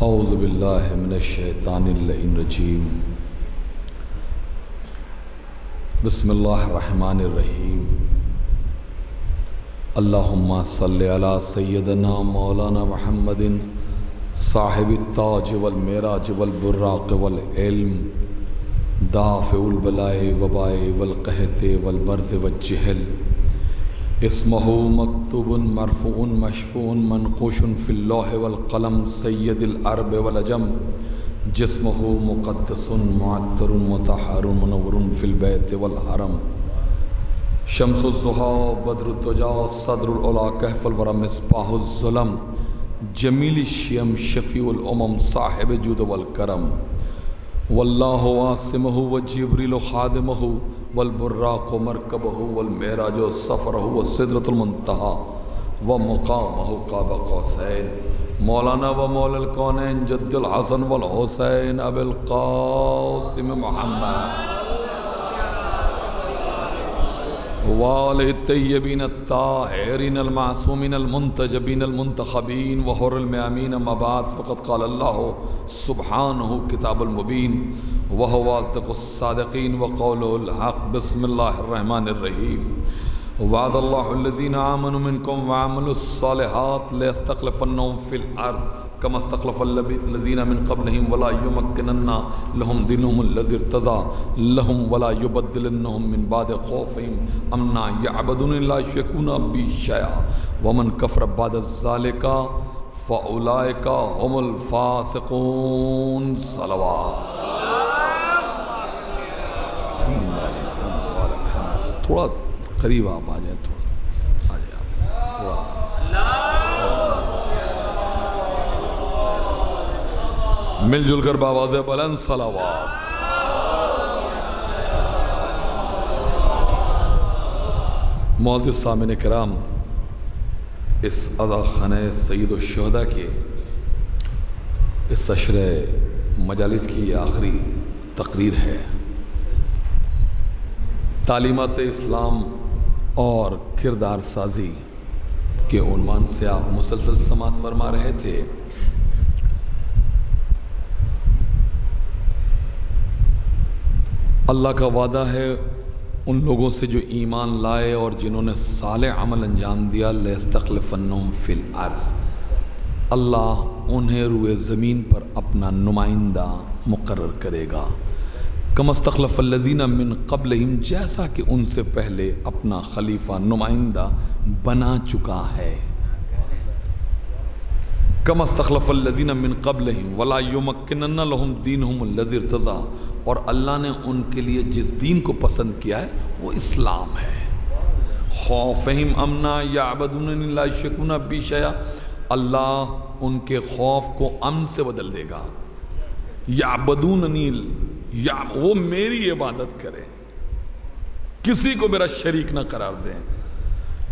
اعوذ باللہ من الشیطان اللعین الرجیم بسم اللہ الرحمن الرحیم اللہم صلی علی سیدنا مولانا محمد صاحب التاج والمعراج والبراق والعلم دافع البلاء وباء والقحط والبرد والجہل اسمہ مکتوب مرفوع مشفوع منقوش فی اللوح والقلم سید العرب والعجم جسمہ مقدس معطر مطہر منور فی البیت والحرم شمس الضحیٰ بدر الدجا صدر العلا کہف الورى مصباح الظلم جمیل الشیم شفیع الامم صاحب جود والکرم واللہ عاصمہ وجبریل خادمہ والبراق مرکبہ والمعراج سفرہ والسدرۃ المنتہى ومقامہ قاب قوسین مولانا و مولا الکونین جد الحسن والحسین ابی القاسم محمد وآلہ الطیبین الطاہرین المعصومین المنتجبین المنتخبین وحر المیامین اما بعد فقد قال اللہ سبحانہ کتاب المبین وهو اصدق الصادقین وقوله الحق بسم اللہ الرحمن الرحیم وعد اللہ الذین آمنوا منکم وعملوا الصالحات لیستخلفنهم فی الارض کما استخلف الذین من قبلہم ولا یمکنن لهم دینهم الذی ارتضی لهم ولا یبدلنهم من بعد خوفهم امنا یعبدون لا یشرکون بی شیئا ومن کفر بعد ذلک فاولئک هم الفاسقون صلوات تھوڑا قریب آپ آ جائیں تھوڑا آ جائیں آپ تھوڑا مل جل کر باواز بلند صلوات معزز سامعین کرام اس ادا خانہ سید الشہداء کے اس عشر مجالس کی یہ آخری تقریر ہے تعلیمات اسلام اور کردار سازی کے عنوان سے آپ مسلسل سماعت فرما رہے تھے اللہ کا وعدہ ہے ان لوگوں سے جو ایمان لائے اور جنہوں نے صالح عمل انجام دیا لَيَسْتَخْلِفَنَّهُمْ فِي الْأَرْضِ اللہ انہیں روئے زمین پر اپنا نمائندہ مقرر کرے گا کما استخلف الذین من قبلہم جیسا کہ ان سے پہلے اپنا خلیفہ نمائندہ بنا چکا ہے کما استخلف الذین من قبلہم ولا یمکنن لهم دینہم الذی ارتضی اور اللہ نے ان کے لیے جس دین کو پسند کیا ہے وہ اسلام ہے خوفہم امنا یعبدون لا یشرکون بی شیئا اللہ ان کے خوف کو امن سے بدل دے گا یعبدوننی یا وہ میری عبادت کریں کسی کو میرا شریک نہ قرار دیں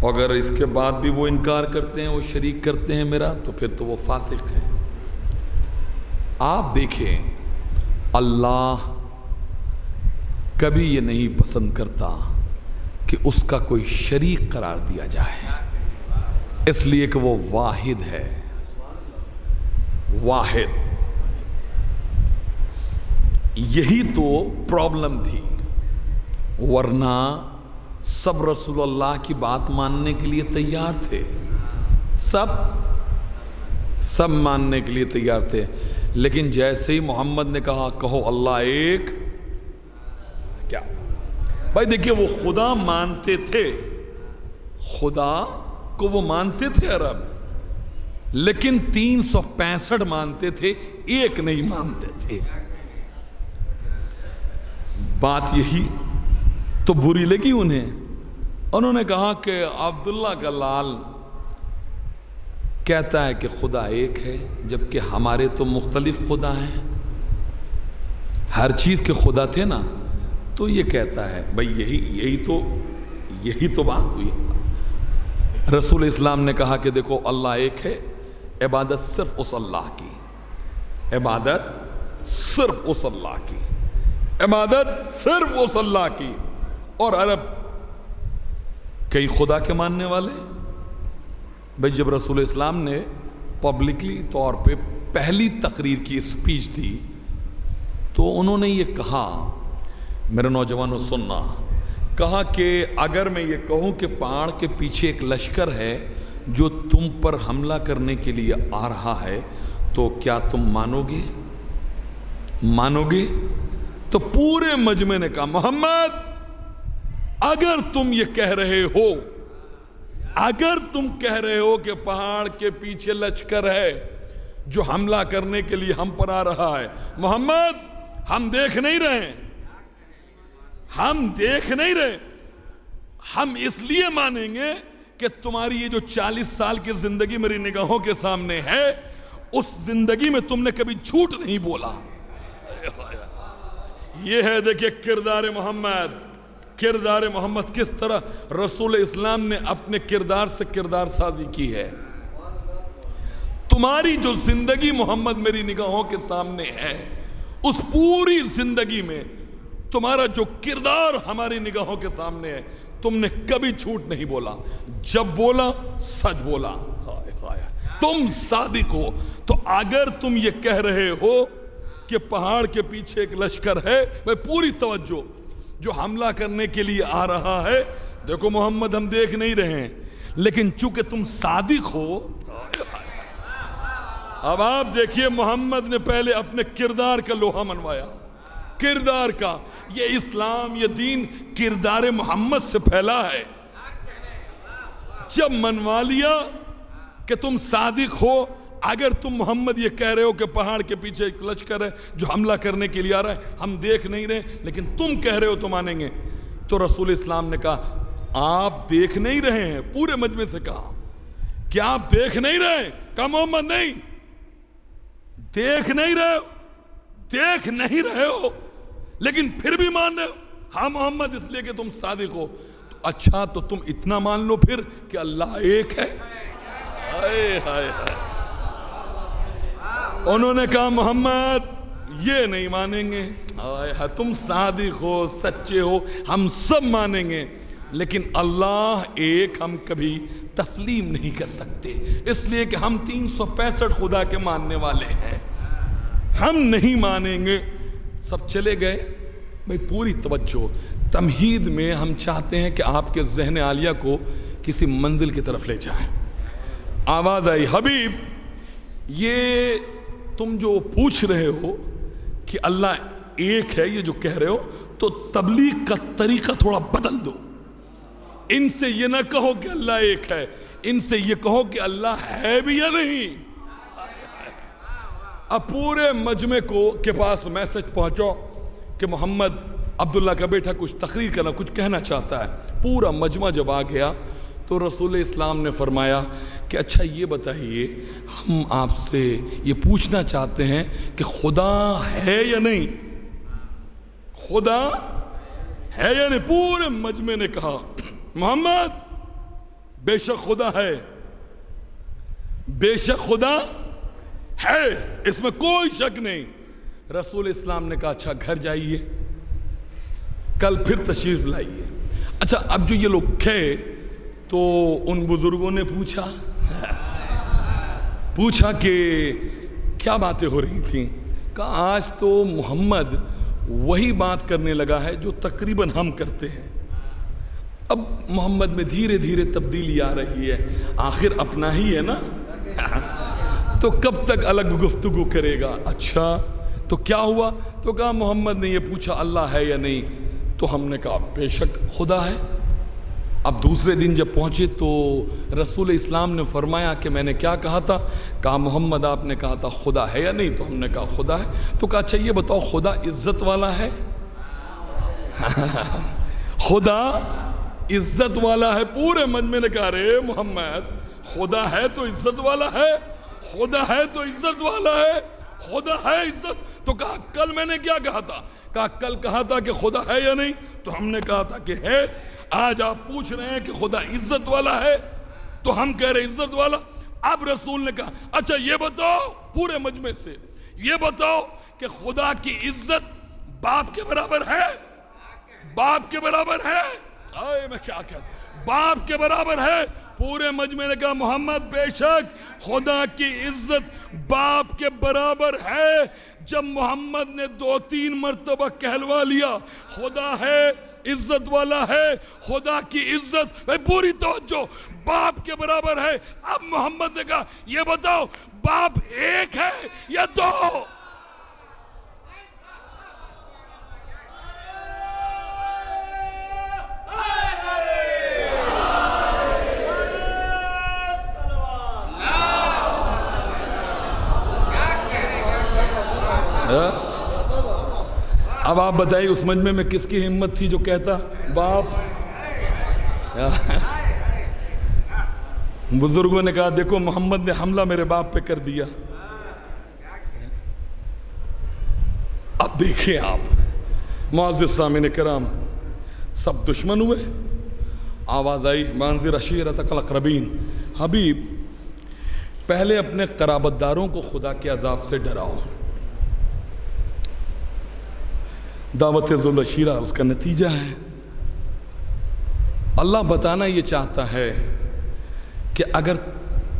اگر اس کے بعد بھی وہ انکار کرتے ہیں وہ شریک کرتے ہیں میرا تو پھر تو وہ فاسق ہے آپ دیکھیں اللہ کبھی یہ نہیں پسند کرتا کہ اس کا کوئی شریک قرار دیا جائے اس لیے کہ وہ واحد ہے واحد یہی تو پرابلم تھی ورنہ سب رسول اللہ کی بات ماننے کے لیے تیار تھے سب ماننے کے لیے تیار تھے لیکن جیسے ہی محمد نے کہا کہو اللہ ایک کیا بھائی دیکھیے وہ خدا مانتے تھے خدا کو وہ مانتے تھے عرب لیکن 365 مانتے تھے ایک نہیں مانتے تھے بات یہی تو بری لگی انہوں نے کہا کہ عبداللہ کا لال کہتا ہے کہ خدا ایک ہے جبکہ ہمارے تو مختلف خدا ہیں ہر چیز کے خدا تھے نا تو یہ کہتا ہے بھئی یہی تو بات ہوئی رسول اسلام نے کہا کہ دیکھو اللہ ایک ہے عبادت صرف اس اللہ کی عبادت صرف اس اللہ کی عبادت صرف اس اللہ کی اور عرب کئی خدا کے ماننے والے بھئی جب رسول اسلام نے پبلکلی طور پہ پہلی تقریر کی اسپیچ دی تو انہوں نے یہ کہا، میرے نوجوانوں سننا، کہا کہ اگر میں یہ کہوں کہ پہاڑ کے پیچھے ایک لشکر ہے جو تم پر حملہ کرنے کے لیے آ رہا ہے تو کیا تم مانو گے؟ مانو گے؟ تو پورے مجمع نے کہا محمد اگر تم یہ کہہ رہے ہو، اگر تم کہہ رہے ہو کہ پہاڑ کے پیچھے لشکر ہے جو حملہ کرنے کے لیے ہم پر آ رہا ہے، محمد ہم دیکھ نہیں رہے، ہم دیکھ نہیں رہے، ہم اس لیے مانیں گے کہ تمہاری یہ جو 40 سال کی زندگی میری نگاہوں کے سامنے ہے، اس زندگی میں تم نے کبھی جھوٹ نہیں بولا۔ یہ ہے دیکھیں کردار محمد، کردار محمد کس طرح رسول اسلام نے اپنے کردار سے کردار سازی کی ہے۔ تمہاری جو زندگی محمد میری نگاہوں کے سامنے ہے، اس پوری زندگی میں تمہارا جو کردار ہماری نگاہوں کے سامنے ہے، تم نے کبھی جھوٹ نہیں بولا، جب بولا سچ بولا، تم صادق ہو۔ تو اگر تم یہ کہہ رہے ہو کہ پہاڑ کے پیچھے ایک لشکر ہے، میں پوری توجہ، جو حملہ کرنے کے لیے آ رہا ہے، دیکھو محمد ہم دیکھ نہیں رہے ہیں، لیکن چونکہ تم صادق ہو، اب آپ دیکھیے محمد نے پہلے اپنے کردار کا لوہا منوایا، کردار کا، یہ اسلام یہ دین کردار محمد سے پھیلا ہے۔ جب منوا لیا کہ تم صادق ہو، اگر تم محمد یہ کہہ رہے ہو کہ پہاڑ کے پیچھے ایک لشکر ہے جو حملہ کرنے کے لیے آ رہا ہے، ہم دیکھ نہیں رہے لیکن تم کہہ رہے ہو تو مانیں گے۔ تو رسول اسلام نے کہا آپ دیکھ نہیں رہے ہیں، پورے مجمع سے کہا کیا آپ دیکھ نہیں رہے؟ کہا محمد نہیں، دیکھ نہیں رہے ہو، دیکھ نہیں رہے ہو لیکن پھر بھی مان رہے ہو؟ ہاں محمد اس لیے کہ تم صادق ہو۔ تو اچھا تو تم اتنا مان لو پھر کہ اللہ ایک ہے۔ ہائے ہائے ہائے، انہوں نے کہا محمد یہ نہیں مانیں گے، تم صادق ہو، سچے ہو، ہم سب مانیں گے، لیکن اللہ ایک ہم کبھی تسلیم نہیں کر سکتے، اس لیے کہ ہم 365 خدا کے ماننے والے ہیں، ہم نہیں مانیں گے۔ سب چلے گئے۔ بھئی پوری توجہ، تمہید میں ہم چاہتے ہیں کہ آپ کے ذہن عالیہ کو کسی منزل کی طرف لے جائیں۔ آواز آئی حبیب یہ تم جو پوچھ رہے ہو کہ اللہ ایک ہے، یہ جو کہہ رہے ہو، تو تبلیغ کا طریقہ تھوڑا بدل دو، ان سے یہ نہ کہو کہ اللہ ایک ہے، ان سے یہ کہو کہ اللہ ہے بھی یا نہیں۔ اب پورے مجمع کے پاس میسج پہنچو کہ محمد عبداللہ کا بیٹا کچھ تقریر کرنا، کچھ کہنا چاہتا ہے۔ پورا مجمع جب آ گیا تو رسول اسلام نے فرمایا کہ اچھا یہ بتائیے، ہم آپ سے یہ پوچھنا چاہتے ہیں کہ خدا ہے یا نہیں؟ خدا ہے یا نہیں؟ پورے مجمع نے کہا محمد بے شک خدا ہے، بے شک خدا ہے، اس میں کوئی شک نہیں۔ رسول اسلام نے کہا اچھا گھر جائیے، کل پھر تشریف لائیے۔ اچھا اب جو یہ لوگ کھے تو ان بزرگوں نے پوچھا کہ کیا باتیں ہو رہی تھیں؟ کہا آج تو محمد وہی بات کرنے لگا ہے جو تقریباً ہم کرتے ہیں۔ اب محمد میں دھیرے دھیرے تبدیلی آ رہی ہے، آخر اپنا ہی ہے نا، تو کب تک الگ گفتگو کرے گا؟ اچھا تو کیا ہوا؟ تو کہا محمد نے یہ پوچھا اللہ ہے یا نہیں، تو ہم نے کہا بے شک خدا ہے۔ اب دوسرے دن جب پہنچے تو رسول اسلام نے فرمایا کہ میں نے کیا کہا تھا؟ کہا محمد آپ نے کہا تھا خدا ہے یا نہیں؟ تو ہم نے کہا خدا ہے۔ تو کہا اچھا یہ بتاؤ خدا عزت والا ہے؟ خدا عزت والا ہے؟ پورے مجمع نے کہا رے محمد خدا ہے تو عزت والا ہے، خدا ہے تو عزت والا ہے، خدا ہے عزت۔ تو کہا کل میں نے کیا کہا تھا؟ کہا کل کہا تھا کہ خدا ہے یا نہیں؟ تو ہم نے کہا تھا کہ ہے۔ آج آپ پوچھ رہے ہیں کہ خدا عزت والا ہے، تو ہم کہہ رہے عزت والا۔ اب رسول نے کہا اچھا یہ بتاؤ، پورے مجمع سے یہ بتاؤ کہ خدا کی عزت باپ کے برابر ہے؟ باپ کے برابر ہے؟ آئے میں کیا کہتا، باپ کے برابر ہے؟ پورے مجمع نے کہا محمد بے شک خدا کی عزت باپ کے برابر ہے. جب محمد نے 2-3 مرتبہ کہلوا لیا خدا ہے عزت والا ہے, خدا کی عزت پوری توجہ باپ کے برابر ہے. اب محمد نے کہا یہ بتاؤ باپ ایک ہے یا 2؟ اب آپ بتائیے اس مجمع میں کس کی ہمت تھی جو کہتا باپ؟ بزرگوں نے کہا دیکھو محمد نے حملہ میرے باپ پہ کر دیا. اب دیکھیں آپ معزز سامعین کرام, سب دشمن ہوئے. آواز آئی وانذر عشیرتک الاقربین, حبیب پہلے اپنے قرابت داروں کو خدا کے عذاب سے ڈراؤ. دعوت ذل عشیرہ اس کا نتیجہ ہے. اللہ بتانا یہ چاہتا ہے کہ اگر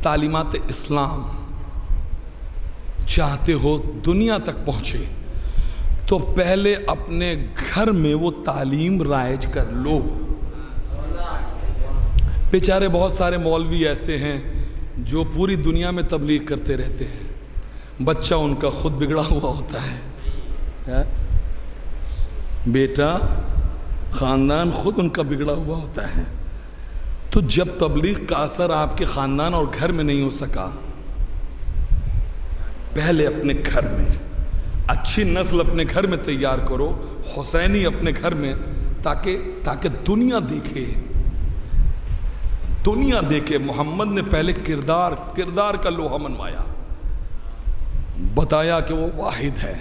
تعلیمات اسلام چاہتے ہو دنیا تک پہنچے تو پہلے اپنے گھر میں وہ تعلیم رائج کر لو. بیچارے بہت سارے مولوی ایسے ہیں جو پوری دنیا میں تبلیغ کرتے رہتے ہیں, بچہ ان کا خود بگڑا ہوا ہوتا ہے. بیٹا خاندان خود ان کا بگڑا ہوا ہوتا ہے. تو جب تبلیغ کا اثر آپ کے خاندان اور گھر میں نہیں ہو سکا, پہلے اپنے گھر میں اچھی نسل اپنے گھر میں تیار کرو, حسینی اپنے گھر میں, تاکہ دنیا دیکھے محمد نے پہلے کردار کا لوہا منوایا, بتایا کہ وہ واحد ہے,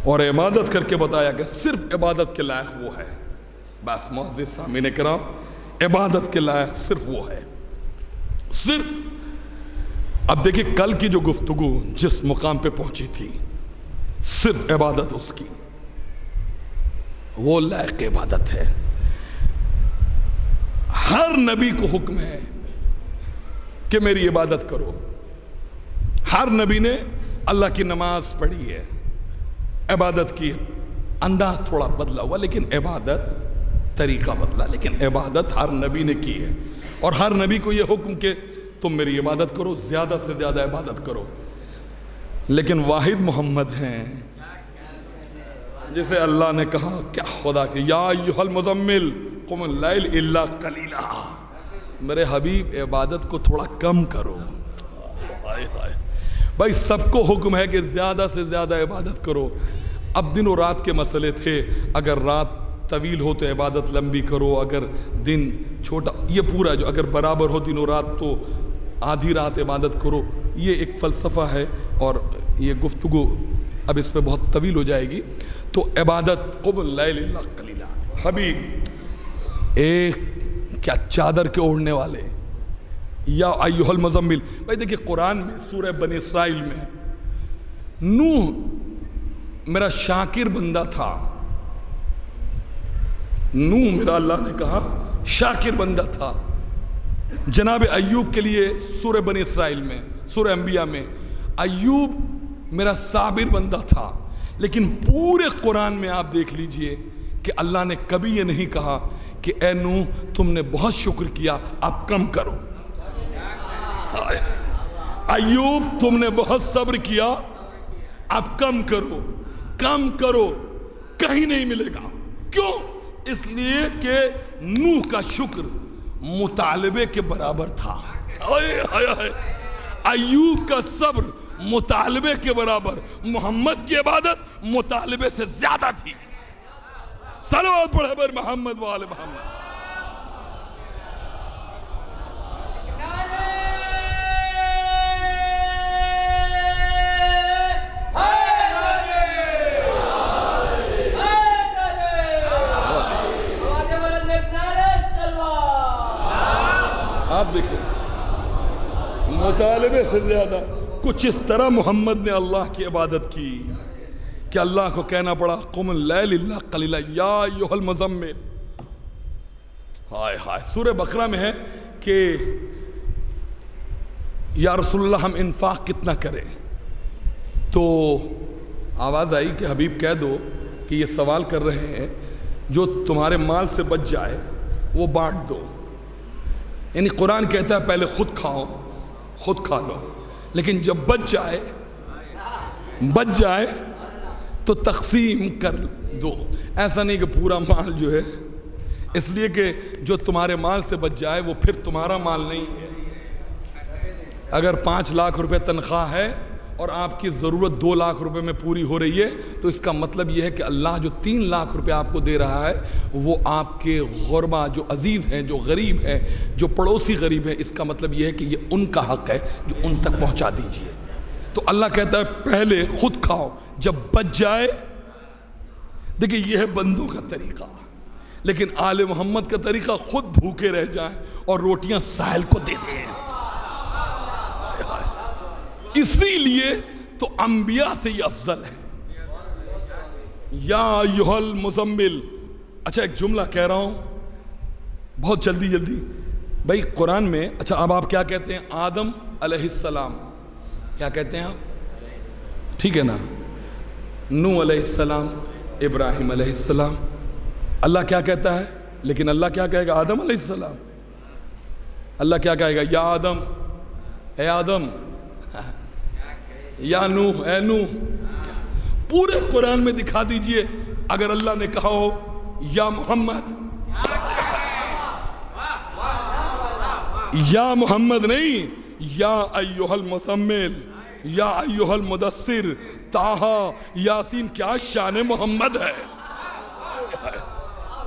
اور عبادت کر کے بتایا کہ صرف عبادت کے لائق وہ ہے. بس معزز سامعین کرام, عبادت کے لائق صرف وہ ہے, صرف. اب دیکھیں کل کی جو گفتگو جس مقام پہ پہنچی تھی, صرف عبادت اس کی, وہ لائق عبادت ہے. ہر نبی کو حکم ہے کہ میری عبادت کرو. ہر نبی نے اللہ کی نماز پڑھی ہے, عبادت کی, انداز تھوڑا بدلا ہوا لیکن عبادت طریقہ بدلا, لیکن عبادت ہر نبی نے کی ہے. اور ہر نبی کو یہ حکم کہ تم میری عبادت کرو, زیادہ سے زیادہ عبادت کرو. لیکن واحد محمد ہیں جسے اللہ نے کہا کیا خدا کہ یا ایھا المزمل قم اللیل الا قلیلا, میرے حبیب عبادت کو تھوڑا کم کرو. بھائی سب کو حکم ہے کہ زیادہ سے زیادہ عبادت کرو. اب دن و رات کے مسئلے تھے, اگر رات طویل ہو تو عبادت لمبی کرو, اگر دن چھوٹا, یہ پورا جو اگر برابر ہو دن و رات تو آدھی رات عبادت کرو. یہ ایک فلسفہ ہے اور یہ گفتگو اب اس پہ بہت طویل ہو جائے گی. تو عبادت قم اللیل الا قلیلا, حبیب ایک کیا چادر کے اوڑھنے والے, یا ایھا المزمل. بھائی دیکھیں قرآن میں سورہ بنی اسرائیل میں نوح میرا شاکر بندہ تھا, نوح میرا اللہ نے کہا شاکر بندہ تھا. جناب ایوب کے لیے سورہ بنی اسرائیل میں سورہ انبیاء میں ایوب میرا صابر بندہ تھا. لیکن پورے قرآن میں آپ دیکھ لیجئے کہ اللہ نے کبھی یہ نہیں کہا کہ اے نوح تم نے بہت شکر کیا اب کم کرو, ایوب تم نے بہت صبر کیا اب کم کرو. کم کرو کہیں نہیں ملے گا. کیوں؟ اس لیے کہ نوح کا شکر مطالبے کے برابر تھا. ایوب کا صبر مطالبے کے برابر, محمد کی عبادت مطالبے سے زیادہ تھی. صلوات پڑھے بر محمد وآل محمد. آپ دیکھیں مطالبے سے زیادہ کچھ اس طرح محمد نے اللہ کی عبادت کی کہ اللہ کو کہنا پڑا قم اللیل الا قلیلا یا ایھا المزمل. ہائے ہائے, سورہ بقرہ میں ہے کہ یا رسول اللہ ہم انفاق کتنا کریں؟ تو آواز آئی کہ حبیب کہہ دو کہ یہ سوال کر رہے ہیں جو تمہارے مال سے بچ جائے وہ بانٹ دو. یعنی قرآن کہتا ہے پہلے خود کھاؤ، خود کھا لو، لیکن جب بچ جائے تو تقسیم کر دو. ایسا نہیں کہ پورا مال جو ہے، اس لیے کہ جو تمہارے مال سے بچ جائے وہ پھر تمہارا مال نہیں ہے. اگر 5 لاکھ روپے تنخواہ ہے اور آپ کی ضرورت 2 لاکھ روپے میں پوری ہو رہی ہے تو اس کا مطلب یہ ہے کہ اللہ جو 3 لاکھ روپے آپ کو دے رہا ہے وہ آپ کے غربا جو عزیز ہیں، جو غریب ہیں، جو پڑوسی غریب ہیں، اس کا مطلب یہ ہے کہ یہ ان کا حق ہے جو ان تک پہنچا دیجئے. تو اللہ کہتا ہے پہلے خود کھاؤ، جب بچ جائے. دیکھیں یہ ہے بندوں کا طریقہ، لیکن آل محمد کا طریقہ خود بھوکے رہ جائیں اور روٹیاں سائل کو دے دیں. اسی لیے تو انبیاء سے یہ افضل ہے. یا ایھا المزمل. اچھا ایک جملہ کہہ رہا ہوں بہت جلدی بھائی قرآن میں. اچھا اب آپ کیا کہتے ہیں؟ آدم علیہ السلام کیا کہتے ہیں آپ؟ ٹھیک ہے نا. نوح علیہ السلام، ابراہیم علیہ السلام. اللہ کیا کہتا ہے؟ لیکن اللہ کیا کہے گا؟ آدم علیہ السلام. اللہ کیا کہے گا؟ یا آدم، اے آدم، یا نوح، اے نوح. پورے قرآن میں دکھا دیجئے اگر اللہ نے کہا ہو یا محمد، یا محمد نہیں، یا ایھا المزمل، یا ایھا المدثر، طٰہٰ، یاسین. کیا شان محمد ہے،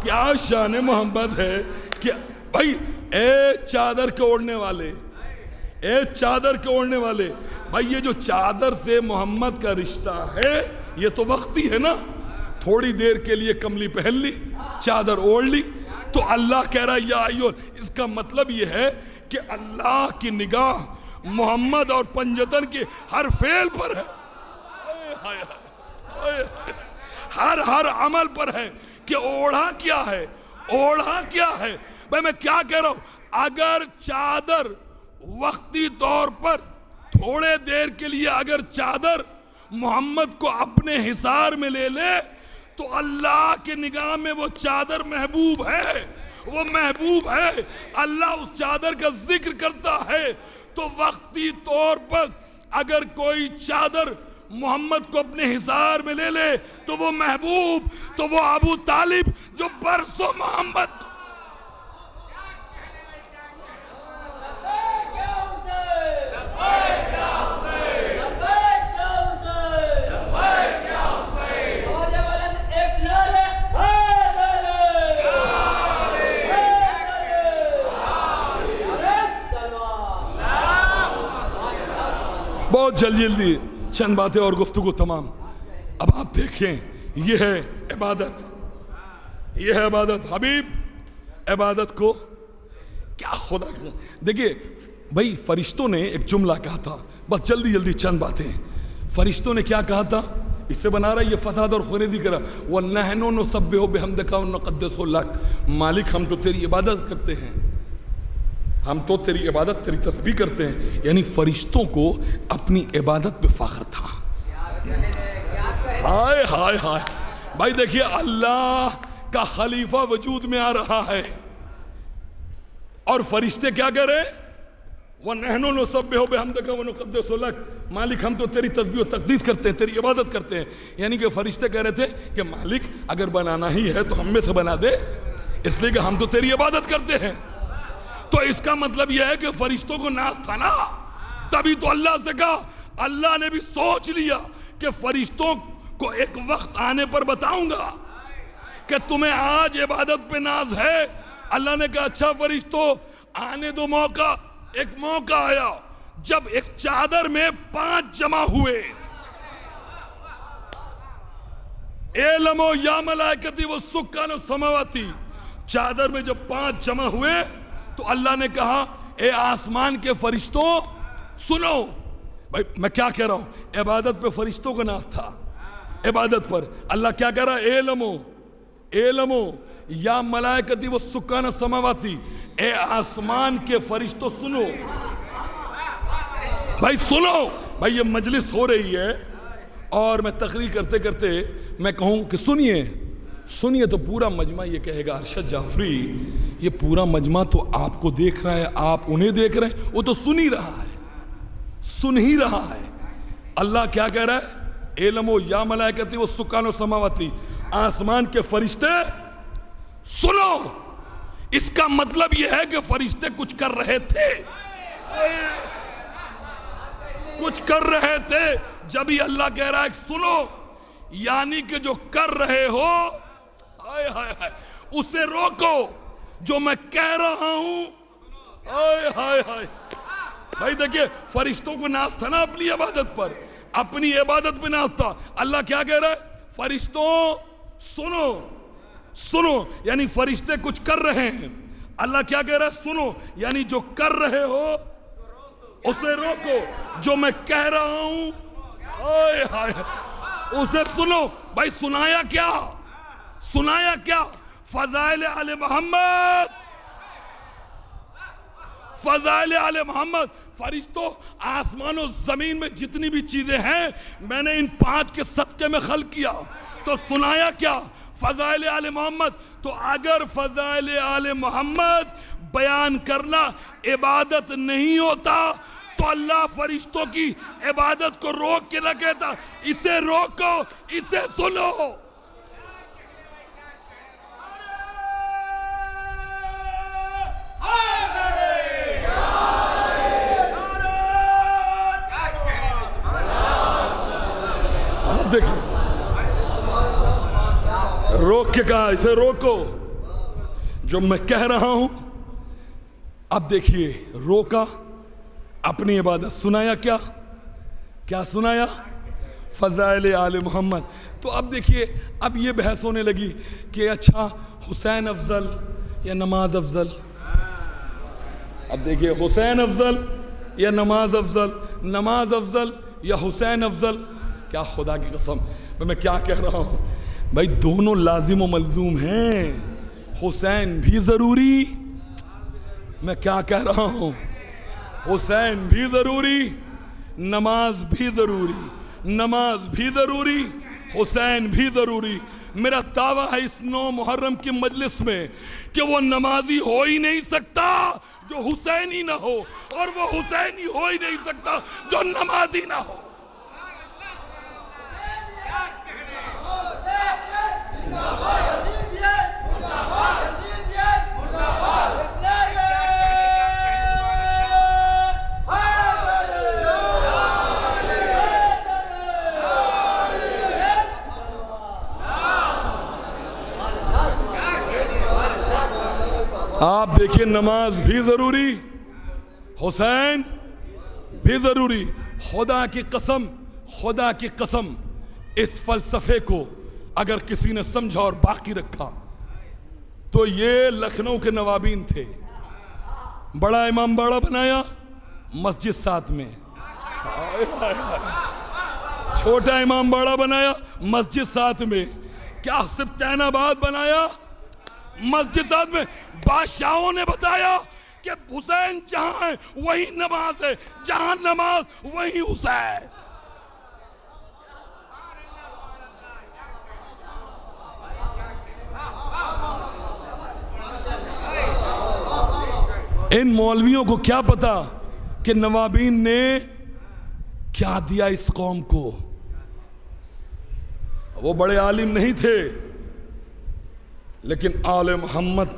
کیا شان محمد ہے کہ بھائی اے چادر کے اوڑھنے والے، اے چادر کے اوڑھنے والے. بھائی یہ جو چادر سے محمد کا رشتہ ہے یہ تو وقتی ہے نا، تھوڑی دیر کے لیے کملی پہن لی، چادر اوڑھ لی. تو اللہ کہہ رہا ہے یا ایھا. اس کا مطلب یہ ہے کہ اللہ کی نگاہ محمد اور پنجتن کے ہر فعل پر ہے، ہر عمل پر ہے کہ اوڑھا کیا ہے، اوڑھا کیا ہے. بھائی میں کیا کہہ رہا ہوں؟ اگر چادر وقتی طور پر تھوڑے دیر کے لیے اگر چادر محمد کو اپنے حصار میں لے لے تو اللہ کے نگاہ میں وہ چادر محبوب ہے، وہ محبوب ہے. اللہ اس چادر کا ذکر کرتا ہے. تو وقتی طور پر اگر کوئی چادر محمد کو اپنے حصار میں لے لے تو وہ محبوب. تو وہ ابو طالب جو برسوں محمد کو بہت جلدی چند باتیں اور گفتگو تمام. اب آپ دیکھیں یہ ہے عبادت، یہ ہے عبادت. حبیب عبادت کو کیا خدا. دیکھیے بھائی فرشتوں نے ایک جملہ کہا تھا، بس جلدی چند باتیں. فرشتوں نے کیا کہا تھا؟ اس سے بنا رہا ہے یہ فساد اور خریدی کرا. وَنَحْنُ نُسَبِّحُ بِحَمْدِكَ وَنُقَدِّسُ لَكَ. مالک ہم تو تیری عبادت کرتے ہیں، ہم تو تیری عبادت، تیری تسبیح کرتے ہیں. یعنی فرشتوں کو اپنی عبادت پہ فخر تھا. ہائے ہائے ہائے. بھائی دیکھیے اللہ کا خلیفہ وجود میں آ رہا ہے اور فرشتے کیا کہہ رہے ہیں؟ وَنَحْنُ نُسَبِّحُ بِحَمْدِكَ وَنُقَدِّسُ لَكَ. مالک ہم تو تیری تسبیح و تقدیس کرتے ہیں، تیری عبادت کرتے ہیں. یعنی کہ فرشتے کہہ رہے تھے کہ مالک اگر بنانا ہی ہے تو ہم میں سے بنا دے، اس لیے کہ ہم تو تیری عبادت کرتے ہیں. تو اس کا مطلب یہ ہے کہ فرشتوں کو ناز تھا نا، تبھی تو اللہ سے کہا. اللہ نے بھی سوچ لیا کہ فرشتوں کو ایک وقت آنے پر بتاؤں گا کہ تمہیں آج عبادت پہ ناز ہے. اللہ نے کہا اچھا فرشتوں آنے دو موقع. ایک موقع آیا جب ایک چادر میں 5 جمع ہوئے. اعلموا یا ملائکتی والسکان السماواتی. چادر میں جب 5 جمع ہوئے تو اللہ نے کہا اے آسمان کے فرشتوں سنو. بھائی میں کیا کہہ رہا ہوں؟ عبادت پہ فرشتوں کا ناز تھا، عبادت پر. اللہ کیا کہہ رہا ہے؟ اعلموا یا ملائکتی والسکان السماواتی. اے آسمان کے فرشتوں سنو بھائی، سنو بھائی، یہ مجلس ہو رہی ہے اور میں تقریر کرتے کرتے میں کہوں کہ سنیے تو پورا مجمع یہ کہے گا ارشد جعفری یہ پورا مجمع تو آپ کو دیکھ رہا ہے، آپ انہیں دیکھ رہے ہیں، وہ تو سن ہی رہا ہے۔ اللہ کیا کہہ رہا ہے؟ علم یا ملائکتی و سکان و سماواتی، آسمان کے فرشتے سنو۔ اس کا مطلب یہ ہے کہ فرشتے کچھ کر رہے تھے، جب ہی اللہ کہہ رہا ہے سنو، یعنی کہ جو کر رہے ہو اسے روکو، جو میں کہہ رہا ہوں۔ بھائی دیکھیے، فرشتوں کو ناز تھا نا اپنی عبادت پر، اپنی عبادت پہ ناز تھا۔ اللہ کیا کہہ رہا ہے؟ فرشتوں سنو، یعنی فرشتے کچھ کر رہے ہیں۔ اللہ کیا کہہ رہا ہے؟ سنو، یعنی جو کر رہے ہو اسے روکو، جو میں کہہ رہا ہوں اسے سنو۔ بھائی سنایا کیا؟ فضائل آل محمد۔ فرشتوں، آسمان و زمین میں جتنی بھی چیزیں ہیں میں نے ان 5 کے صدقے میں خلق کیا، تو سنایا کیا؟ فضائل آل محمد۔ تو اگر فضائل آل محمد بیان کرنا عبادت نہیں ہوتا تو اللہ فرشتوں کی عبادت کو روک کے نہ کہتا اسے روکو، اسے سنو۔ دیکھیں، روک کے کہا اسے روکو، جو میں کہہ رہا ہوں۔ اب دیکھیے، روکا اپنی عبادت، سنایا کیا سنایا؟ فضائل آل محمد۔ تو اب دیکھیے، اب یہ بحث ہونے لگی کہ اچھا حسین افضل یا نماز افضل؟ اب دیکھیے، حسین افضل یا نماز افضل یا حسین افضل؟ کیا خدا کی قسم میں کیا کہہ رہا ہوں بھائی، دونوں لازم و ملزوم ہیں۔ حسین بھی ضروری، میں کیا کہہ رہا ہوں، حسین بھی ضروری، نماز بھی ضروری، حسین بھی ضروری۔ میرا دعویٰ ہے اس 9 محرم کی مجلس میں کہ وہ نمازی ہو ہی نہیں سکتا جو حسینی نہ ہو، اور وہ حسینی ہو ہی نہیں سکتا جو نمازی نہ ہو۔ آپ دیکھیں، نماز بھی ضروری، حسین بھی ضروری۔ خدا کی قسم اس فلسفے کو اگر کسی نے سمجھا اور باقی رکھا تو یہ لکھنؤ کے نوابین تھے۔ بڑا امام باڑہ بنایا مسجد 7 میں، چھوٹا امام باڑہ بنایا مسجد 7 میں، کیا سبطین آباد بنایا مسجد 7 میں۔ بادشاہوں نے بتایا کہ حسین جہاں ہے وہی نماز ہے، جہاں نماز وہی حسین۔ ان مولویوں کو کیا پتا کہ نوابین نے کیا دیا اس قوم کو۔ وہ بڑے عالم نہیں تھے، لیکن آل محمد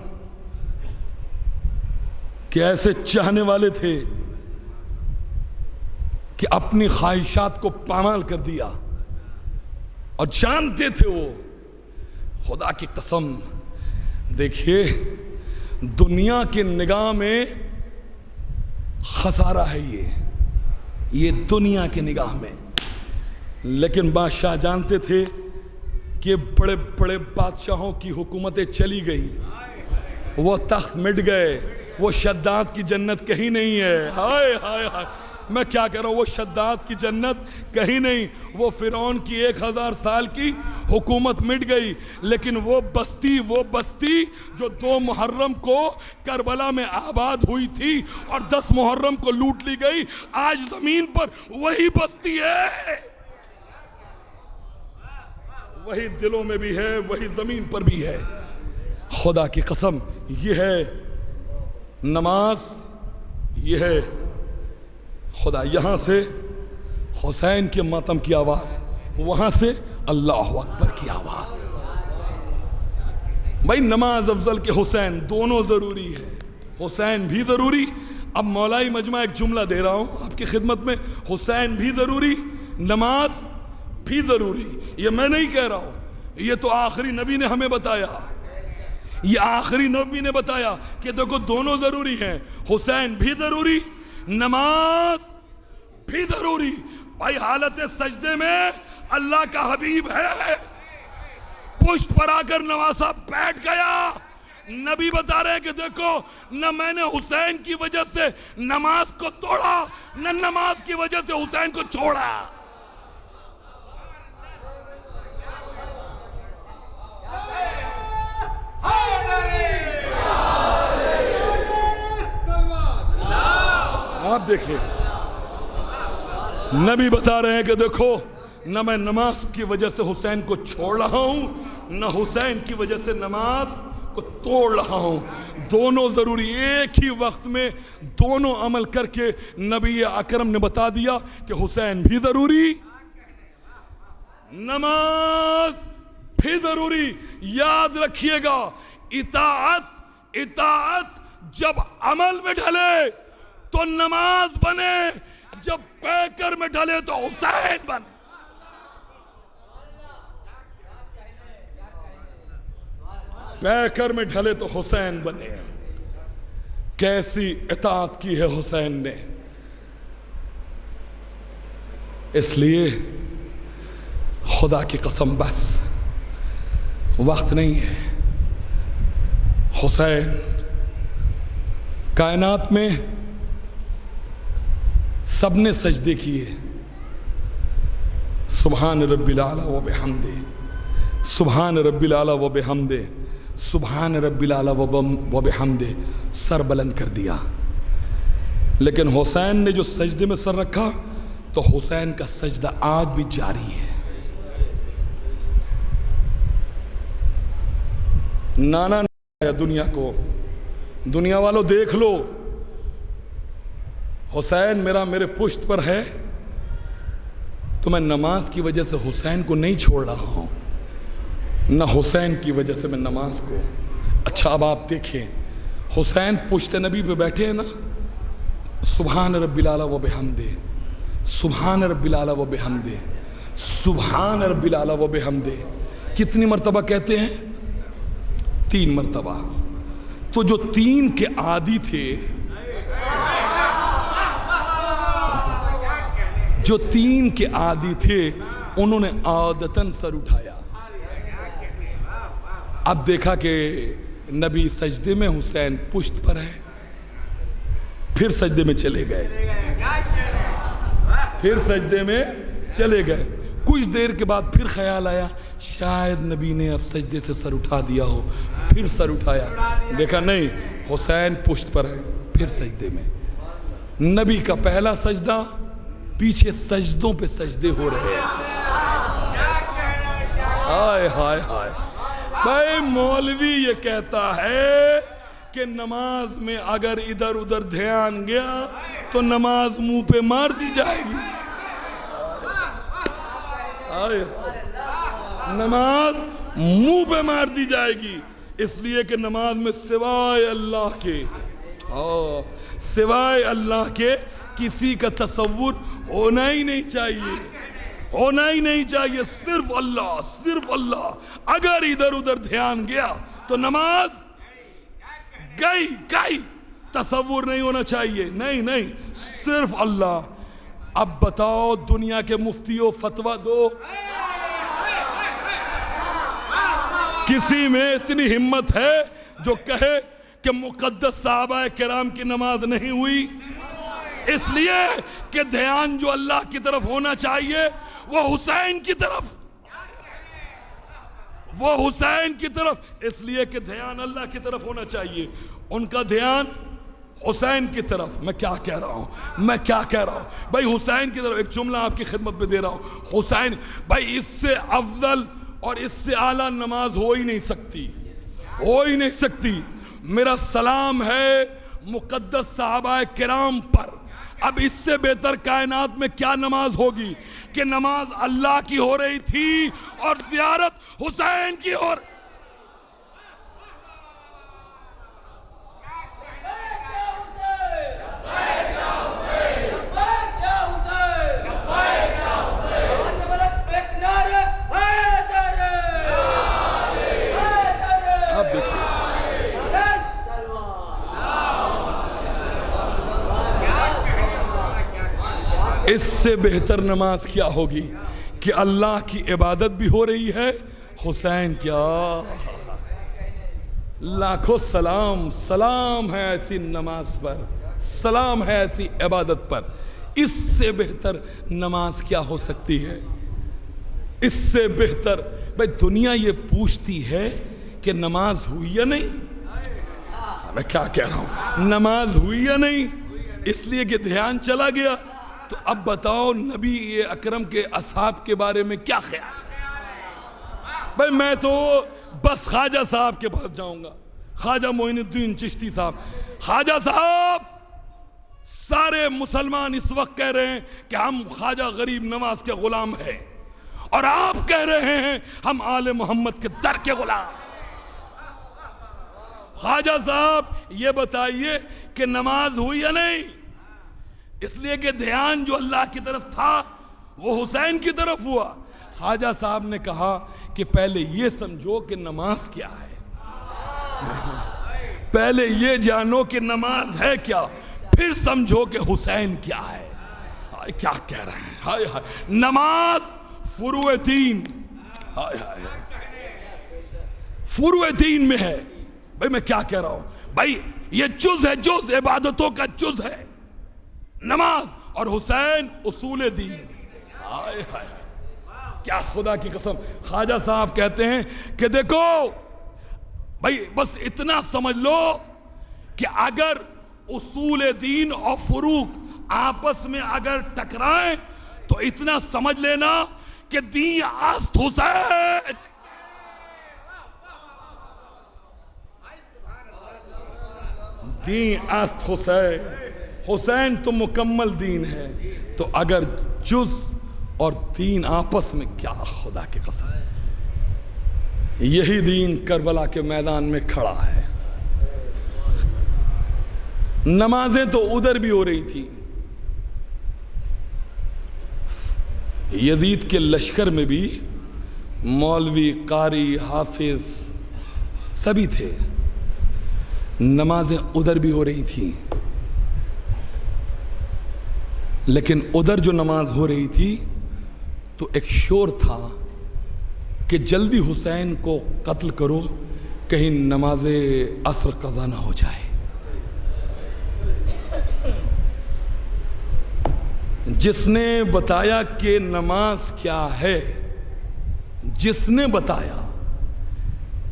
کے ایسے چاہنے والے تھے کہ اپنی خواہشات کو پامال کر دیا، اور جانتے تھے وہ، خدا کی قسم دیکھیے، دنیا کی نگاہ میں خسارہ ہے یہ دنیا کی نگاہ میں، لیکن بادشاہ جانتے تھے کہ بڑے بڑے بادشاہوں کی حکومتیں چلی گئیں، وہ تخت مٹ گئے، وہ شداد کی جنت کہیں نہیں ہے۔ ہائے ہائے ہائے، میں کیا کہہ رہا ہوں، وہ شداد کی جنت کہیں نہیں، وہ فرعون کی 1000 سال کی حکومت مٹ گئی، لیکن وہ بستی جو 2 محرم کو کربلا میں آباد ہوئی تھی اور 10 محرم کو لوٹ لی گئی، آج زمین پر وہی بستی ہے، وہی دلوں میں بھی ہے، وہی زمین پر بھی ہے۔ خدا کی قسم، یہ ہے نماز، یہ ہے خدا۔ یہاں سے حسین کے ماتم کی آواز، وہاں سے اللہ اکبر کی آواز۔ بھائی نماز افضل کے حسین دونوں ضروری ہے، حسین بھی ضروری۔ اب مولائی مجمع ایک جملہ دے رہا ہوں آپ کی خدمت میں، حسین بھی ضروری، نماز بھی ضروری۔ یہ میں نہیں کہہ رہا ہوں، یہ تو آخری نبی نے ہمیں بتایا، یہ آخری نبی نے بتایا کہ دیکھو دونوں ضروری ہیں، حسین بھی ضروری، نماز بھی ضروری۔ بھائی حالت سجدے میں اللہ کا حبیب ہے، پشت پر آ کر نواسا بیٹھ گیا، نبی بتا رہے ہیں کہ دیکھو نہ میں نے حسین کی وجہ سے نماز کو توڑا، نہ نماز کی وجہ سے حسین کو چھوڑا۔ آپ دیکھیں نبی بتا رہے ہیں کہ دیکھو نہ میں نماز کی وجہ سے حسین کو چھوڑ رہا ہوں، نہ حسین کی وجہ سے نماز کو توڑ رہا ہوں، دونوں ضروری۔ ایک ہی وقت میں دونوں عمل کر کے نبی اکرم نے بتا دیا کہ حسین بھی ضروری، نماز بھی ضروری۔ یاد رکھیے گا، اطاعت جب عمل میں ڈھلے تو نماز بنے، جب پیکر میں ڈھلے تو حسین بنے۔ پیکر میں ڈھلے تو حسین بنے۔ کیسی اطاعت کی ہے حسین نے۔ اس لیے خدا کی قسم بس وقت نہیں ہے، حسین کائنات میں سب نے سجدے کیے، سبحان رب العلی و بحمدہ، سبحان رب العلی و بحمدہ، سبحان رب العلی و بحمدہ، سر بلند کر دیا۔ لیکن حسین نے جو سجدے میں سر رکھا تو حسین کا سجدہ آج بھی جاری ہے۔ نانا نے دنیا کو، دنیا والوں دیکھ لو، حسین میرے پشت پر ہے تو میں نماز کی وجہ سے حسین کو نہیں چھوڑ رہا ہوں، نہ حسین کی وجہ سے میں نماز کو۔ اچھا اب آپ دیکھیں، حسین پشت نبی پہ بیٹھے ہیں نا، سبحان رب العلی و بحمدہ، سبحان رب العلی و بحمدہ، سبحان رب العلی و بحمدہ، کتنی مرتبہ کہتے ہیں؟ 3 مرتبہ۔ تو جو 3 کے عادی تھے، جو 3 کے عادی تھے، انہوں نے عادتاً سر اٹھایا۔ اب دیکھا کہ نبی سجدے میں، حسین پشت پر ہے، پھر سجدے میں چلے گئے، پھر سجدے میں چلے گئے۔ کچھ دیر کے بعد پھر خیال آیا شاید نبی نے اب سجدے سے سر اٹھا دیا ہو، پھر سر اٹھایا، دیکھا نہیں حسین پشت پر ہے، پھر سجدے میں۔ نبی کا پہلا سجدہ، پیچھے سجدوں پہ سجدے ہو رہے ہیں۔ ہائے ہائے ہائے، بھائی مولوی یہ کہتا ہے کہ نماز میں اگر ادھر ادھر دھیان گیا تو نماز منہ پہ مار دی جائے گی۔ نماز منہ پہ مار دی جائے گی، اس لیے کہ نماز میں سوائے اللہ کے کسی کا تصور ہونا ہی نہیں چاہیے، ہونا ہی نہیں چاہیے، صرف اللہ، صرف اللہ۔ اگر ادھر ادھر دھیان گیا تو نماز گئی، تصور نہیں ہونا چاہیے، نہیں، صرف اللہ۔ اب بتاؤ دنیا کے مفتیوں فتویٰ دو، کسی میں اتنی ہمت ہے جو کہے کہ مقدس صحابہ کرام کی نماز نہیں ہوئی؟ اس لیے کہ دھیان جو اللہ کی طرف ہونا چاہیے وہ حسین کی طرف، وہ حسین کی طرف، اس لیے کہ دھیان اللہ کی طرف ہونا چاہیے، ان کا دھیان حسین کی طرف۔ میں کیا کہہ رہا ہوں بھائی، حسین کی طرف۔ ایک جملہ آپ کی خدمت میں دے رہا ہوں، حسین بھائی، اس سے افضل اور اس سے اعلیٰ نماز ہو ہی نہیں سکتی، میرا سلام ہے مقدس صحابہ کرام پر۔ اب اس سے بہتر کائنات میں کیا نماز ہوگی کہ نماز اللہ کی ہو رہی تھی اور زیارت حسین کی ہو رہی۔ اس سے بہتر نماز کیا ہوگی کہ اللہ کی عبادت بھی ہو رہی ہے، حسین کیا، لاکھوں سلام ہے ایسی نماز پر، سلام ہے ایسی عبادت پر۔ اس سے بہتر نماز کیا ہو سکتی ہے؟ اس سے بہتر بھائی دنیا یہ پوچھتی ہے کہ نماز ہوئی یا نہیں۔ میں کیا کہہ رہا ہوں، نماز ہوئی یا نہیں، اس لیے کہ دھیان چلا گیا۔ تو اب بتاؤ نبی اکرم کے اصحاب کے بارے میں کیا خیال؟ بھائی میں تو بس خواجہ صاحب کے پاس جاؤں گا، خواجہ معین الدین چشتی صاحب۔ خواجہ صاحب، سارے مسلمان اس وقت کہہ رہے ہیں کہ ہم خواجہ غریب نواز کے غلام ہیں، اور آپ کہہ رہے ہیں ہم آل محمد کے در کے غلام۔ خواجہ صاحب یہ بتائیے کہ نماز ہوئی یا نہیں؟ اس لیے کہ دھیان جو اللہ کی طرف تھا وہ حسین کی طرف ہوا۔ خواجہ صاحب نے کہا کہ پہلے یہ سمجھو کہ نماز کیا ہے، پہلے یہ جانو کہ نماز ہے کیا، پھر سمجھو کہ حسین کیا ہے۔ کیا کہہ رہے ہیں، ہائے ہائے، نماز فروع دین، ہائے ہائے، فروع دین میں ہے۔ بھائی میں کیا کہہ رہا ہوں، بھائی یہ جز ہے، جز عبادتوں کا جز ہے نماز، اور حسین اصول دین۔ ہائے ہائے، کیا خدا کی قسم۔ خواجہ صاحب کہتے ہیں کہ دیکھو بھائی بس اتنا سمجھ لو کہ اگر اصول دین اور فروق آپس میں اگر ٹکرائیں تو اتنا سمجھ لینا کہ دین است حسین۔ دین است حسین، حسین تو مکمل دین ہے۔ تو اگر جز اور دین آپس میں، کیا خدا کی قسم، یہی دین کربلا کے میدان میں کھڑا ہے۔ نمازیں تو ادھر بھی ہو رہی تھی، یزید کے لشکر میں بھی مولوی، قاری، حافظ سبھی تھے، نمازیں ادھر بھی ہو رہی تھیں، لیکن ادھر جو نماز ہو رہی تھی تو ایک شور تھا کہ جلدی حسین کو قتل کرو، کہیں نماز عصر قضا نہ ہو جائے۔ جس نے بتایا کہ نماز کیا ہے، جس نے بتایا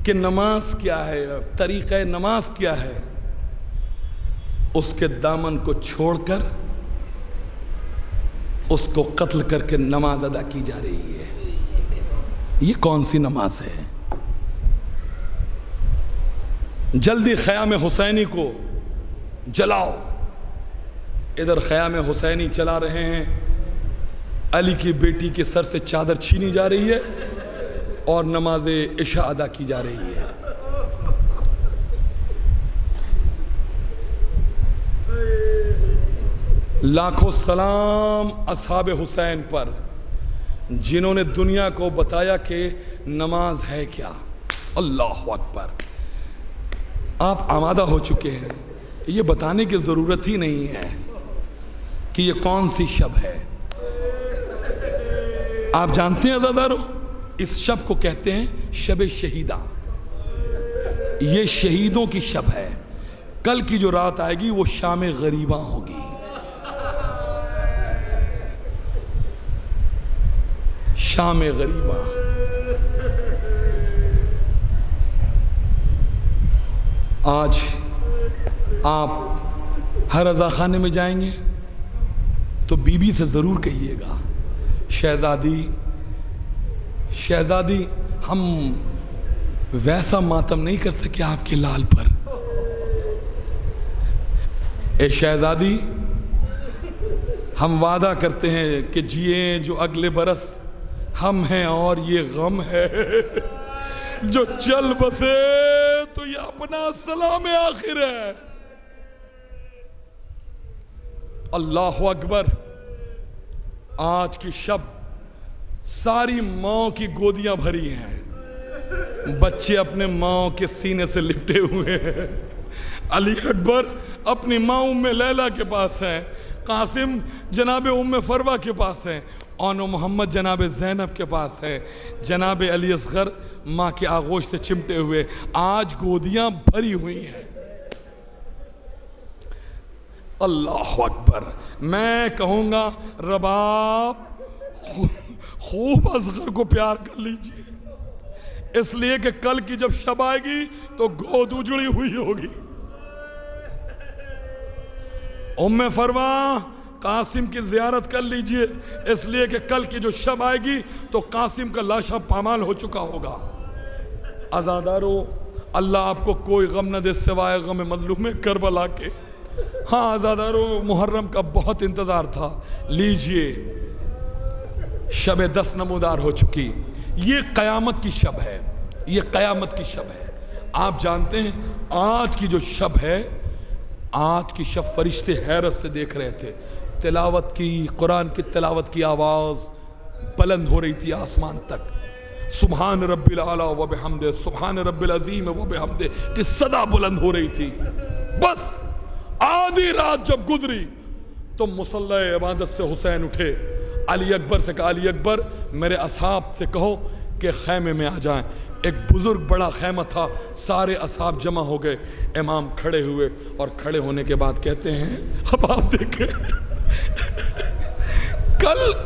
کہ نماز کیا ہے، طریقہ نماز کیا ہے، اس کے دامن کو چھوڑ کر اس کو قتل کر کے نماز ادا کی جا رہی ہے۔ یہ کون سی نماز ہے؟ جلدی خیام حسینی کو جلاؤ۔ ادھر خیام حسینی چلا رہے ہیں، علی کی بیٹی کے سر سے چادر چھینی جا رہی ہے اور نماز عشاء ادا کی جا رہی ہے۔ لاکھوں سلام اصحاب حسین پر، جنہوں نے دنیا کو بتایا کہ نماز ہے کیا۔ اللہ اکبر۔ آپ آمادہ ہو چکے ہیں، یہ بتانے کی ضرورت ہی نہیں ہے کہ یہ کون سی شب ہے۔ آپ جانتے ہیں عزیزانو، اس شب کو کہتے ہیں شب شہیدہ۔ یہ شہیدوں کی شب ہے۔ کل کی جو رات آئے گی وہ شام غریباں ہوگی۔ شام غریبہ. آج آپ ہر رضا خانے میں جائیں گے تو بی بی سے ضرور کہیے گا شہزادی ہم ویسا ماتم نہیں کر سکے آپ کے لال پر. اے شہزادی ہم وعدہ کرتے ہیں کہ جیے جو اگلے برس ہم ہیں اور یہ غم ہے جو چل بسے تو یہ اپنا سلام آخر ہے. اللہ اکبر. آج کی شب ساری ماں کی گودیاں بھری ہیں, بچے اپنے ماں کے سینے سے لپٹے ہوئے ہیں. علی اکبر اپنی ماں ام لیلہ کے پاس ہیں, قاسم جناب ام فروہ کے پاس ہیں, اونو محمد جناب زینب کے پاس ہے, جناب علی اصغر ماں کے آغوش سے چمٹے ہوئے. آج گودیاں بھری ہوئی ہیں. اللہ اکبر. میں کہوں گا رباب خوب اصغر کو پیار کر لیجئے, اس لیے کہ کل کی جب شب آئے گی تو گود اجڑی ہوئی ہوگی. ام فروہ قاسم کی زیارت کر لیجئے, اس لیے کہ کل کی جو شب آئے گی تو قاسم کا لاشا پامال ہو چکا ہوگا. عزادارو, اللہ آپ کو کوئی غم نہ دے سوائے غم مظلوم کربلا کے. ہاں عزادارو, محرم کا بہت انتظار تھا. لیجئے, شب 10 نمودار ہو چکی. یہ قیامت کی شب ہے, یہ قیامت کی شب ہے. آپ جانتے ہیں آج کی جو شب ہے, آج کی شب فرشتے حیرت سے دیکھ رہے تھے. تلاوت کی, قرآن کی تلاوت کی آواز بلند ہو رہی تھی آسمان تک. سبحان رب العالی و بحمدہ, سبحان رب العظیم و بحمدہ کی صدا بلند ہو رہی تھی. بس آدھی رات جب گزری تو مصلی عبادت سے حسین اٹھے. علی اکبر سے کہا, علی اکبر میرے اصحاب سے کہو کہ خیمے میں آ جائیں. ایک بزرگ بڑا خیمہ تھا, سارے اصحاب جمع ہو گئے. امام کھڑے ہوئے اور کھڑے ہونے کے بعد کہتے ہیں, اب آپ دیکھیں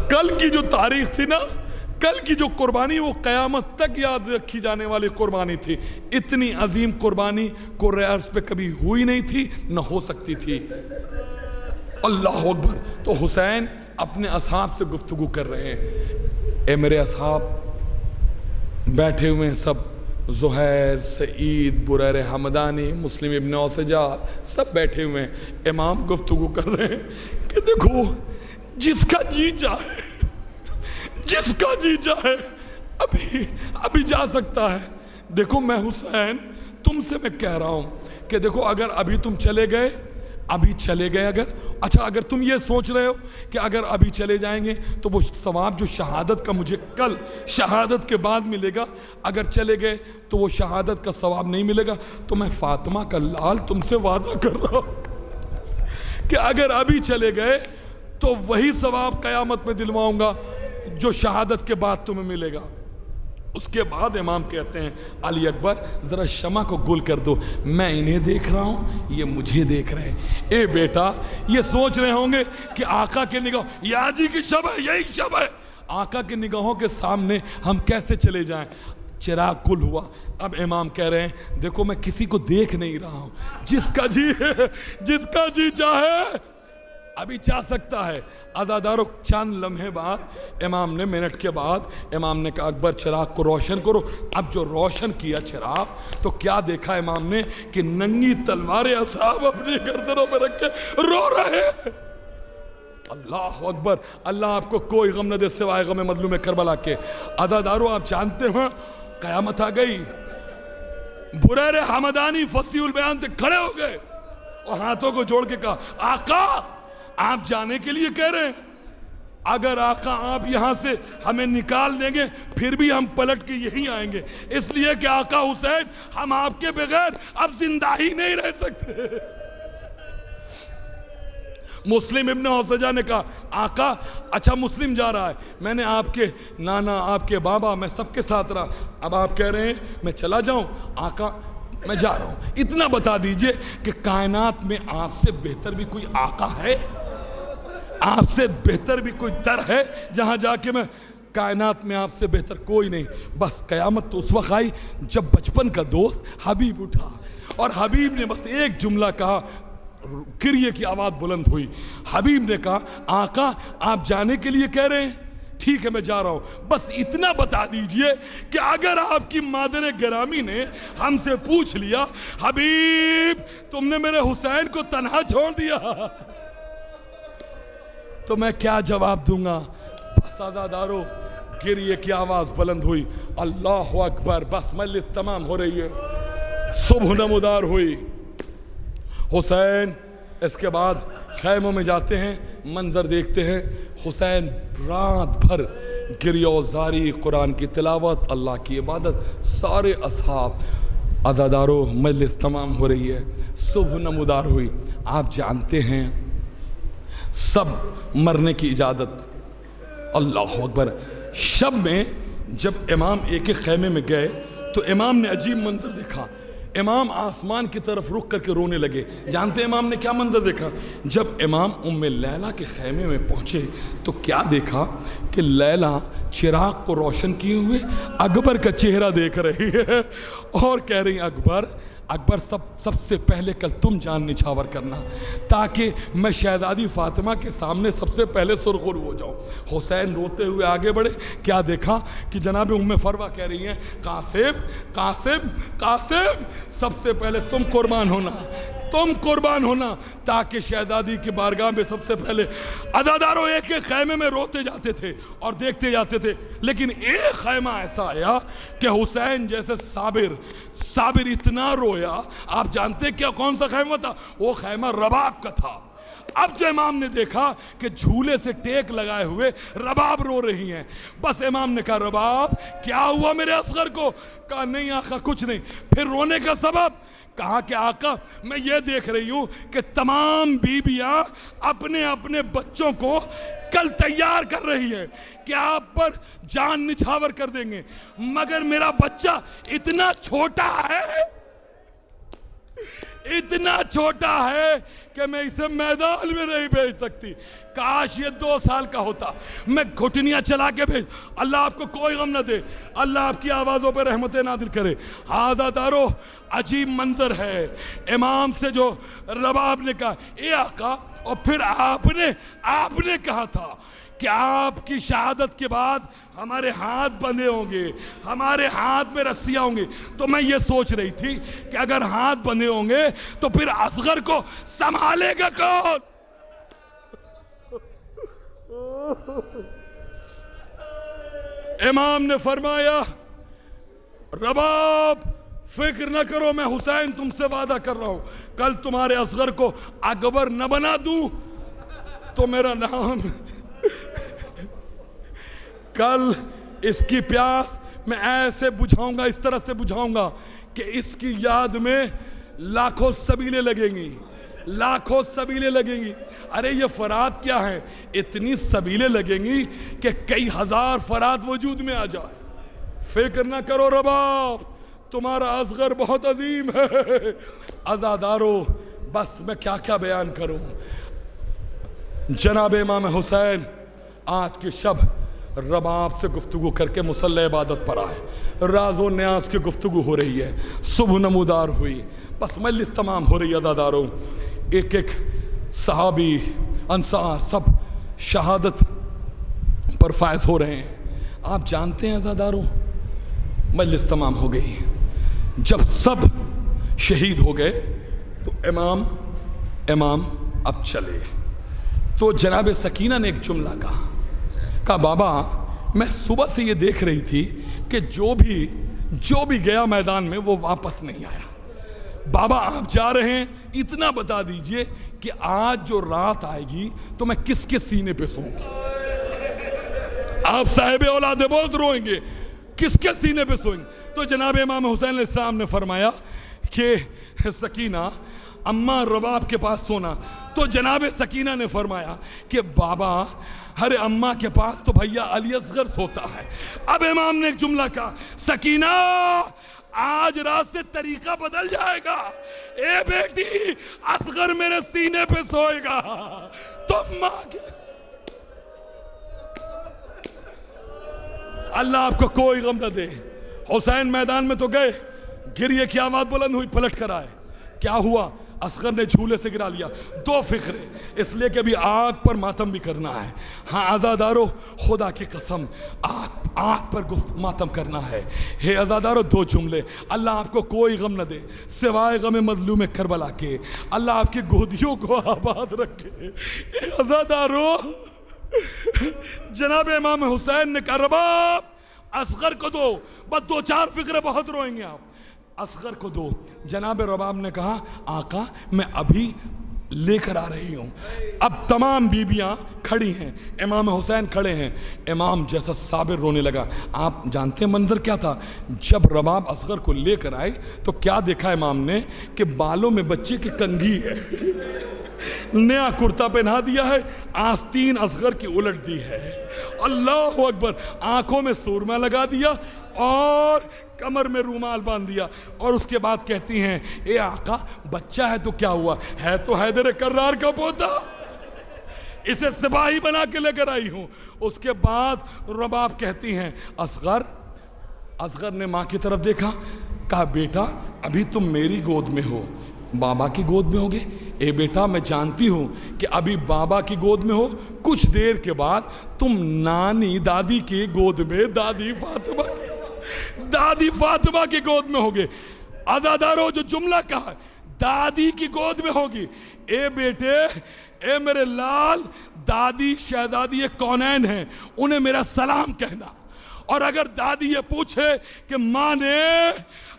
کل کی جو تاریخ تھی نا, کل کی جو قربانی وہ قیامت تک یاد رکھی جانے والی قربانی تھی. اتنی عظیم قربانی قرۂ ارض پہ کبھی ہوئی نہیں تھی, نہ ہو سکتی تھی. اللہ اکبر. تو حسین اپنے اصحاب سے گفتگو کر رہے ہیں, اے میرے اصحاب بیٹھے ہوئے ہیں سب, زہیر, سعید, بریر حمدانی, مسلم ابن اوسجا, سب بیٹھے ہوئے ہیں. امام گفتگو کر رہے ہیں کہ دیکھو جس کا جی چاہے, جس کا جی چاہے ابھی جا سکتا ہے. دیکھو میں حسین تم سے میں کہہ رہا ہوں کہ دیکھو اگر ابھی تم چلے گئے اگر اچھا اگر تم یہ سوچ رہے ہو کہ اگر ابھی چلے جائیں گے تو وہ ثواب جو شہادت کا مجھے کل شہادت کے بعد ملے گا, اگر چلے گئے تو وہ شہادت کا ثواب نہیں ملے گا. تو میں فاطمہ کا لال تم سے وعدہ کر رہا ہوں کہ اگر ابھی چلے گئے تو وہی ثواب قیامت میں دلواؤں گا جو شہادت کے بعد تمہیں ملے گا. اس کے بعد امام کہتے ہیں, علی اکبر ذرا شمع کو گل کر دو, میں انہیں دیکھ رہا ہوں, یہ مجھے دیکھ رہے ہیں. اے بیٹا, یہ سوچ رہے ہوں گے کہ آقا کے نگاہ یہ آج ہی کی شب ہے, یہی شب ہے, آقا کی نگاہوں کے سامنے ہم کیسے چلے جائیں. چراغ گل ہوا. اب امام کہہ رہے ہیں دیکھو میں کسی کو دیکھ نہیں رہا ہوں, جس کا جی چاہے ابھی چاہ سکتا ہے. عزادارو, چند لمحے بعد امام نے, منٹ کے بعد امام نے کہا اکبر چراغ کو روشن کرو. اب جو روشن کیا چراغ تو کیا دیکھا امام نے کہ ننگی تلواریں اصحاب اپنی گردنوں پہ رکھ کے رو رہے ہیں. اللہ اکبر. اللہ آپ کو کوئی غم نہ دے سوائے غم مظلوم کربلا کے. عزادارو, آپ جانتے ہیں قیامت آ گئی. بریر حمدانی فصیح البیان سے کھڑے ہو گئے اور ہاتھوں کو جوڑ کے کہا آقا آپ جانے کے لیے کہہ رہے ہیں, اگر آقا آپ یہاں سے ہمیں نکال دیں گے پھر بھی ہم پلٹ کے یہی آئیں گے, اس لیے کہ آقا حسین ہم آپ کے بغیر اب زندہ ہی نہیں رہ سکتے. مسلم ابن اوسجا نے کہا آقا اچھا مسلم جا رہا ہے, میں نے آپ کے نانا, آپ کے بابا, میں سب کے ساتھ رہا, اب آپ کہہ رہے ہیں میں چلا جاؤں. آقا میں جا رہا ہوں, اتنا بتا دیجئے کہ کائنات میں آپ سے بہتر بھی کوئی آقا ہے, آپ سے بہتر بھی کوئی در ہے جہاں جا کے میں کائنات میں آپ سے بہتر کوئی نہیں. بس قیامت تو اس وقت آئی جب بچپن کا دوست حبیب اٹھا اور حبیب نے بس ایک جملہ کہا, کریے کی آواز بلند ہوئی. حبیب نے کہا آقا آپ جانے کے لیے کہہ رہے ہیں, ٹھیک ہے میں جا رہا ہوں, بس اتنا بتا دیجئے کہ اگر آپ کی مادر گرامی نے ہم سے پوچھ لیا حبیب تم نے میرے حسین کو تنہا چھوڑ دیا تو میں کیا جواب دوں گا. بس عزادارو گریے کی آواز بلند ہوئی, اللہ اکبر, بس مجلس تمام ہو رہی ہے, صبح نمودار ہوئی. حسین اس کے بعد خیموں میں جاتے ہیں, منظر دیکھتے ہیں, حسین رات بھر گریہ و زاری, قرآن کی تلاوت, اللہ کی عبادت, سارے اصحاب. عزادارو مجلس تمام ہو رہی ہے, صبح نمودار ہوئی. آپ جانتے ہیں سب مرنے کی اجازت. اللہ اکبر. شب میں جب امام ایک ایک خیمے میں گئے تو امام نے عجیب منظر دیکھا. امام آسمان کی طرف رخ کر کے رونے لگے. جانتے ہیں امام نے کیا منظر دیکھا؟ جب امام ام لیلہ کے خیمے میں پہنچے تو کیا دیکھا کہ لیلہ چراغ کو روشن کیے ہوئے اکبر کا چہرہ دیکھ رہی ہے اور کہہ رہی اکبر اکبر سب سے پہلے کل تم جان نچھاور کرنا تاکہ میں شہزادی فاطمہ کے سامنے سب سے پہلے سرخرو ہو جاؤں. حسین روتے ہوئے آگے بڑھے. کیا دیکھا کہ جناب ام فروہ کہہ رہی ہیں قاسم قاسم قاسم سب سے پہلے تم قربان ہونا, تم قربان ہونا تاکہ شہزادی کی بارگاہ میں سب سے پہلے. عزاداروں ایک ایک خیمے میں روتے جاتے تھے اور دیکھتے جاتے تھے, لیکن ایک خیمہ ایسا آیا کہ حسین جیسے صابر اتنا رویا. آپ جانتے کیا کون سا خیمہ تھا؟ وہ خیمہ رباب کا تھا. اب جو امام نے دیکھا کہ جھولے سے ٹیک لگائے ہوئے رباب رو رہی ہیں, بس امام نے کہا رباب کیا ہوا میرے اصغر کو؟ کہا نہیں آقا کچھ نہیں. پھر رونے کا سبب؟ کہا کہ آقا میں یہ دیکھ رہی ہوں کہ تمام بیویاں اپنے اپنے بچوں کو کل تیار کر رہی ہیں کہ آپ پر جان نچھاور کر دیں گے, مگر میرا بچہ اتنا چھوٹا ہے کہ میں اسے میدان میں نہیں بھیج سکتی. کاش یہ 2 سال کا ہوتا, میں گھٹنیاں چلا کے بھیج. اللہ آپ کو کوئی غم نہ دے, اللہ آپ کی آوازوں پہ رحمتیں نازل کرے. عزادارو عجیب منظر ہے. امام سے جو رباب نے کہا اے آقا, اور پھر آپ نے کہا تھا کہ آپ کی شہادت کے بعد ہمارے ہاتھ بندھے ہوں گے, ہمارے ہاتھ میں رسیاں ہوں گی. تو میں یہ سوچ رہی تھی کہ اگر ہاتھ بندھے ہوں گے تو پھر اصغر کو سنبھالے گا کون؟ امام نے فرمایا رباب فکر نہ کرو, میں حسین تم سے وعدہ کر رہا ہوں کل تمہارے اصغر کو اکبر نہ بنا دوں تو میرا نام کل اس کی پیاس میں ایسے بجھاؤں گا, اس طرح سے بجھاؤں گا کہ اس کی یاد میں لاکھوں سبیلیں لگیں گی, لاکھوں سبیلیں لگیں گی. ارے یہ فرات کیا ہے, اتنی سبیلیں لگیں گی کہ کئی ہزار فرات وجود میں آ جائے. فکر نہ کرو رباب, تمہارا اصغر بہت عظیم ہے. عزادارو بس میں کیا کیا بیان کروں. جناب امام حسین آج کی شب رباب سے گفتگو کر کے مصلی عبادت پر آئے. راز و نیاز کی گفتگو ہو رہی ہے, صبح نمودار ہوئی, بس مجلس تمام ہو رہی ہے. عزادارو ایک ایک صحابی انصار سب شہادت پر فائز ہو رہے ہیں. آپ جانتے ہیں عزادارو مجلس تمام ہو گئی. جب سب شہید ہو گئے تو امام اب چلے. تو جناب سکینہ نے ایک جملہ کہا بابا میں صبح سے یہ دیکھ رہی تھی کہ جو بھی گیا میدان میں وہ واپس نہیں آیا. بابا آپ جا رہے ہیں, اتنا بتا دیجئے کہ آج جو رات آئے گی تو میں کس کے سینے پہ سوؤں گی؟ آپ صاحب اولاد بہت روئیں گے, کس کے سینے پہ سوئیں گے؟ تو جناب امام حسین علیہ السلام نے فرمایا کہ سکینہ اماں رباب کے پاس سونا. تو جناب سکینہ نے فرمایا کہ بابا ارے اماں کے پاس تو بھیا علی اصغر سوتا ہے. اب امام نے ایک جملہ کہا سکینہ آج رات سے طریقہ بدل جائے گا, اے بیٹی اصغر میرے سینے پہ سوئے گا. تم ماں کے اللہ آپ کو کوئی غم نہ دے۔ حسین میدان میں تو گئے، گریے کی آواز بلند ہوئی، پلٹ کر آئے، کیا ہوا؟ اصغر نے جھولے سے گرا لیا۔ دو فکرے، اس لیے کہ ابھی آنکھ پر ماتم بھی کرنا ہے۔ ہاں عزادارو، خدا کی قسم آنکھ پر ماتم کرنا ہے۔ ہے عزادارو، دو جملے، اللہ آپ کو کوئی غم نہ دے سوائے غم مظلوم کربلا کے، اللہ آپ کی گودیوں کو آباد رکھے۔ اے عزادارو، جناب امام حسین نے کہا رباب اصغر کو دو، بس دو چار فکرے بہت روئیں گے آپ، اصغر کو دو۔ جناب رباب نے کہا آقا میں ابھی لے کر آ رہی ہوں۔ اب تمام بیویاں کھڑی ہیں، امام حسین کھڑے ہیں، امام جیسا صابر رونے لگا۔ آپ جانتے ہیں منظر کیا تھا؟ جب رباب اصغر کو لے کر آئے تو کیا دیکھا امام نے کہ بالوں میں بچے کی کنگھی ہے، نیا کرتا پہنا دیا ہے، آستین اصغر کی الٹ دی ہے، اللہ اکبر، آنکھوں میں سرما لگا دیا اور کمر میں رومال باندھ دیا، اور اس کے بعد کہتی ہیں اے آقا بچہ ہے تو کیا ہوا، ہے تو حیدر کرار کا پوتا، اسے سپاہی بنا کے لے کر آئی ہوں۔ اس کے بعد رباب کہتی ہیں اصغر نے ماں کی طرف دیکھا، کہا بیٹا ابھی تم میری گود میں ہو، بابا کی گود میں ہوگے؟ اے بیٹا میں جانتی ہوں کہ ابھی بابا کی گود میں ہو، کچھ دیر کے بعد تم نانی دادی کی گود میں، دادی فاطمہ کی گود میں ہوگے۔ عزادارو، جو جملہ کہا ہے دادی کی گود میں ہوگی، اے بیٹے، اے میرے لال، دادی شہزادی کونین ہیں، انہیں میرا سلام کہنا، اور اگر دادی یہ پوچھے کہ ماں نے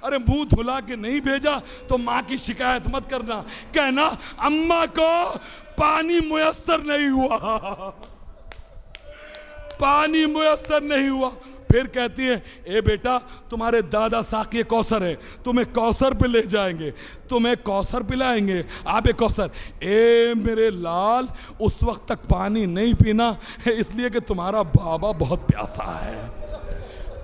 ارے منہ دھلا کے نہیں بھیجا تو ماں کی شکایت مت کرنا، کہنا اماں کو پانی میسر نہیں ہوا، پانی میسر نہیں ہوا۔ پھر کہتی ہے اے بیٹا تمہارے دادا ساقی کوثر ہے، تمہیں کوثر پہ لے جائیں گے، تمہیں کوثر پلائیں گے، آب کوثر۔ اے میرے لال، اس وقت تک پانی نہیں پینا اس لیے کہ تمہارا بابا بہت پیاسا ہے،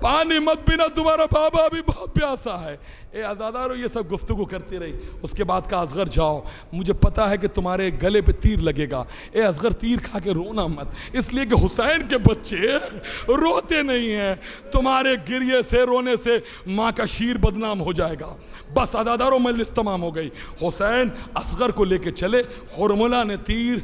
پانی مت پینا، تمہارا بابا بھی بہت پیاسا ہے۔ اے عزادارو، یہ سب گفتگو کرتی رہی۔ اس کے بعد کہا اصغر جاؤ، مجھے پتا ہے کہ تمہارے گلے پہ تیر لگے گا۔ اے اصغر تیر کھا کے رونا مت، اس لیے کہ حسین کے بچے روتے نہیں ہیں، تمہارے گریے سے رونے سے ماں کا شیر بدنام ہو جائے گا۔ بس عزادارو مجلس تمام ہو گئی، حسین اصغر کو لے کے چلے، ہرملہ نے تیر،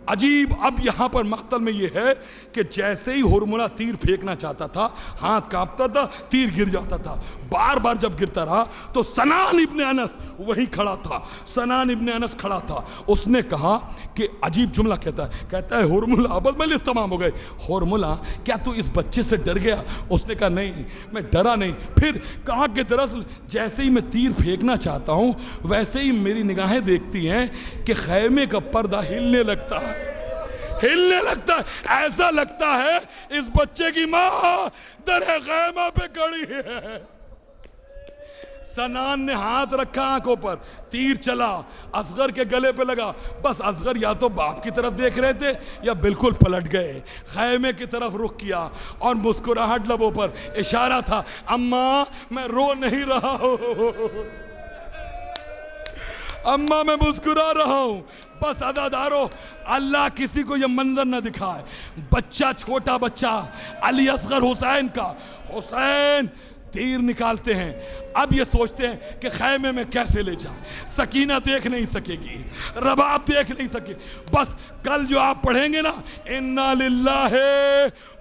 عجیب اب یہاں پر مقتل میں یہ ہے کہ جیسے ہی ہرملہ تیر پھینکنا چاہتا تھا ہاتھ کانپتا تھا، تیر گر جاتا تھا، بار بار جب گرتا رہا تو سنان ابن انس وہی کھڑا تھا، سنان ابن انس کھڑا تھا، اس نے کہا کہ عجیب جملہ کہتا ہے ہرملہ، بس مجلس تمام ہو گئے، ہرملہ کیا تو اس بچے سے ڈر گیا؟ اس نے کہا نہیں میں ڈرا نہیں۔ پھر کہا کہ دراصل جیسے ہی میں تیر پھینکنا چاہتا ہوں ویسے ہی میری نگاہیں دیکھتی ہیں کہ خیمے کا پردہ ہلنے لگتا ہے، ہلنے لگتا ہے، ایسا لگتا ہے اس بچے کی ماں در خیمہ پہ کھڑی ہے۔ سنان نے ہاتھ رکھا آنکھوں پر، تیر چلا، اصغر کے گلے پہ لگا، بس اصغر یا تو باپ کی طرف دیکھ رہے تھے یا بالکل پلٹ گئے، خیمے کی طرف رخ کیا اور مسکراہٹ لبوں پر، اشارہ تھا اماں میں رو نہیں رہا ہوں، اماں میں مسکرا رہا ہوں۔ بس عزادارو، اللہ کسی کو یہ منظر نہ دکھائے، بچہ، چھوٹا بچہ علی اصغر حسین کا، حسین تیر نکالتے ہیں، اب یہ سوچتے ہیں کہ خیمے میں کیسے لے جائیں، سکینہ دیکھ نہیں سکے گی، رباب دیکھ نہیں سکے، بس کل جو آپ پڑھیں گے نا اِنَّا لِلَّهِ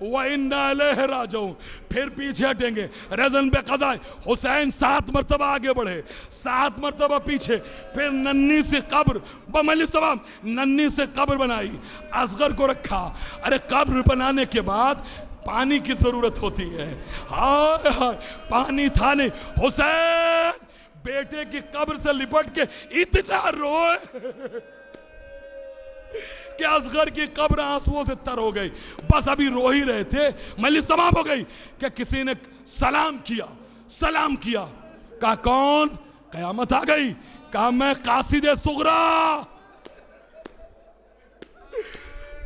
وَإِنَّا إِلَيْهِ رَاجِعُونَ، پھر پیچھے ہٹیں گے، رزن بے قضاء، حسین 7 مرتبہ آگے بڑھے، 7 مرتبہ پیچھے، پھر ننھی سی قبر، بمجلس تمام ننھی سے قبر بنائی، اصغر کو رکھا۔ ارے قبر بنانے کے بعد پانی کی ضرورت ہوتی ہے، ہائے ہائے پانی تھا نہیں، حسین بیٹے کی قبر سے لپٹ کے اتنا روئے کہ اصغر کی قبر آنسوؤں سے تر ہو گئی۔ بس ابھی رو ہی رہے تھے، مجلس تمام ہو گئی کہ کسی نے سلام کیا، کہا کون؟ قیامت آ گئی، کہا میں قاصد صغریٰ،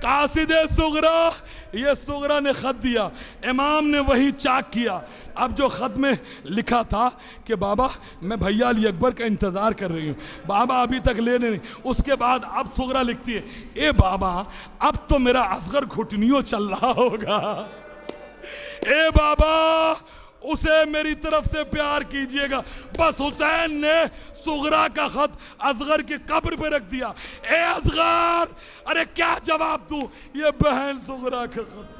قاصد صغریٰ، یہ صغریٰ نے خط دیا، امام نے وہی چاک کیا۔ اب جو خط میں لکھا تھا کہ بابا میں بھیا علی اکبر کا انتظار کر رہی ہوں، بابا ابھی تک لینے نہیں، اس کے بعد اب صغریٰ لکھتی ہے اے بابا اب تو میرا اصغر گھٹنیوں چل رہا ہوگا، اے بابا اسے میری طرف سے پیار کیجئے گا. بس حسین نے صغرا کا خط اصغر کی قبر پہ رکھ دیا. اے اصغر، ارے کیا جواب دوں، یہ بہن صغرا کا خط.